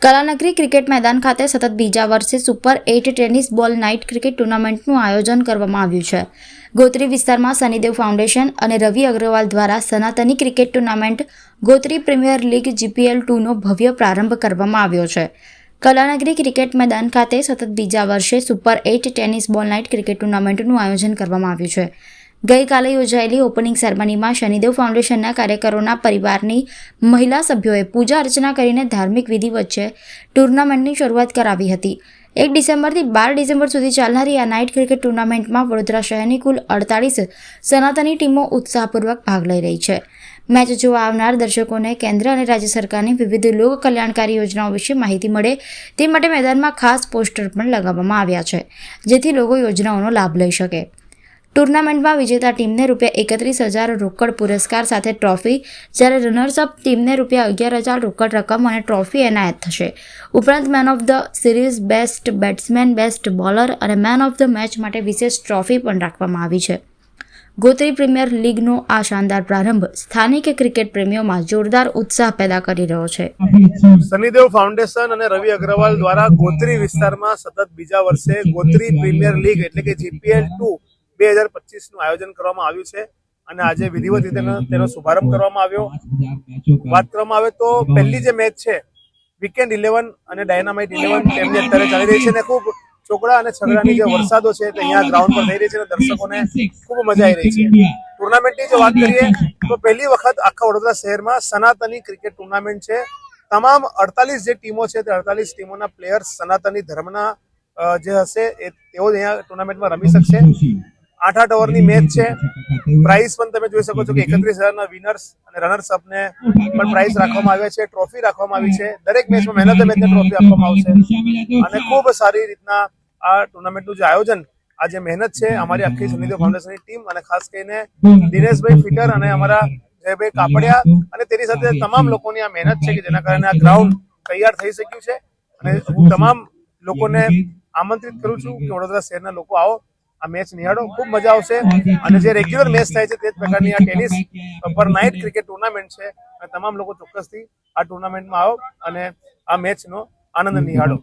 Kalanagari cricket મેદાન ખાતે સતત બીજા વર્ષે super 8 tennis ball night cricket ટુર્નામેન્ટનું આયોજન કરવામાં આવ્યું છે. ગોત્રી વિસ્તારમાં શનિદેવ ફાઉન્ડેશન અને રવિ અગ્રવાલ દ્વારા સનાતની cricket tournament Gotri premier league GPL2નો ભવ્ય પ્રારંભ કરવામાં આવ્યો છે. કલાનગરી ક્રિકેટ મેદાન ખાતે સતત બીજા વર્ષે super 8 tennis ball night cricket ટુર્નામેન્ટનું આયોજન કરવામાં આવ્યું છે. ગઈકાલે યોજાયેલી ઓપનિંગ સેરેમનીમાં શનિદેવ ફાઉન્ડેશનના કાર્યકરોના પરિવારની મહિલા સભ્યોએ પૂજા અર્ચના કરીને ધાર્મિક વિધિ વચ્ચે ટુર્નામેન્ટની શરૂઆત કરાવી હતી. 1 ડિસેમ્બરથી 12 ડિસેમ્બર સુધી ચાલનારી આ નાઇટ ક્રિકેટ ટુર્નામેન્ટમાં વડોદરા શહેરની કુલ 48 સનાતની ટીમો ઉત્સાહપૂર્વક ભાગ લઈ રહી છે. મેચ જોવા આવનાર દર્શકોને કેન્દ્ર અને રાજ્ય સરકારની વિવિધ લોક કલ્યાણકારી યોજનાઓ વિશે માહિતી મળે તે માટે મેદાનમાં ખાસ પોસ્ટર પણ લગાવવામાં આવ્યા છે, જેથી લોકો યોજનાઓનો લાભ લઈ શકે. ટુર્નામેન્ટમાં વિજેતા ટીમને ₹31,000 રોકડ પુરસ્કાર સાથે ટ્રોફી, જ્યારે રનર્સઅપ ટીમને ₹11,000 રોકડ રકમ અને ટ્રોફી એનાયત થશે. ઉપરાંત man of the series, best batsman, best bowler અને મેન ઓફ ધ મેચ માટે વિશેષ ટ્રોફી પણ રાખવામાં આવી છે. ગોત્રી પ્રીમિયર લીગનો આ શાનદાર પ્રારંભ સ્થાનિક ક્રિકેટ પ્રેમીઓમાં જોરદાર ઉત્સાહ પેદા કરી રહ્યો છે. શનિદેવ ફાઉન્ડેશન અને રવિ અગ્રવાલ દ્વારા ગોત્રી વિસ્તારમાં સતત બીજા વર્ષે ગોત્રી પ્રીમિયર લીગ એટલે કે GPL2 2025નું આયોજન કરવામાં આવ્યું છે અને આજે વિધિવત રીતે તેનો શુભારંભ કરવામાં આવ્યો. વાત કરવામાં આવે તો પહેલી જે મેચ છે વીકેન્ડ 11 અને ડાયનામાઇટ 11 તેમની અત્યારે ચાલી રહી છે અને ખૂબ ચોકડા અને છગડાની જે વરસાદો છે તે અહીંયા ગ્રાઉન્ડ પર થઈ રહી છે અને દર્શકોને ખૂબ મજા આવી રહી છે. ટુર્નામેન્ટની જો વાત કરીએ તો પહેલી વખત આખા વડોદરા શહેરમાં સનાતની ક્રિકેટ ટુર્નામેન્ટ છે. તમામ 48 જે ટીમો છે તે 48 ટીમોના પ્લેયર્સ સનાતની ધર્મના જે હશે એ તેઓ અહીંયા ટુર્નામેન્ટમાં રમી શકશે. 8 ઓવરની મેચ છે. પ્રાઇઝ પણ તમે જોઈ શકો છો કે 31,000ના વિનર્સ અને રનર્સ અપને પણ પ્રાઇઝ રાખવામાં આવ્યા છે, ટ્રોફી રાખવામાં આવી છે. દરેક મેચમાં મેન ઓફ ધ મેચને ટ્રોફી આપવામાં આવશે અને ખૂબ સારી રીતના આ ટુર્નામેન્ટનું જે આયોજન, આ જે મહેનત છે અમારી આખી શનિદેવ ફાઉન્ડેશનની ટીમ અને ખાસ કરીને દિનેશભાઈ ફિટર અને અમારા જયભાઈ કાપડિયા અને તેની સાથે તમામ લોકોની આ મહેનત છે કે જેના કારણે આ ગ્રાઉન્ડ તૈયાર થઈ શક્યું છે. અને હું તમામ લોકોને આમંત્રિત કરું છું કે વડોદરા શહેરના લોકો આવો, આ મેચ નિહાળો, ખૂબ મજા આવશે. અને જે રેગ્યુલર મેચ થાય છે તે જ પ્રકારની આ ટેનિસ પર નાઇટ ક્રિકેટ ટુર્નામેન્ટ છે અને તમામ લોકો ચોક્કસથી આ ટુર્નામેન્ટમાં આવો અને આ મેચનો આનંદ નિહાળો.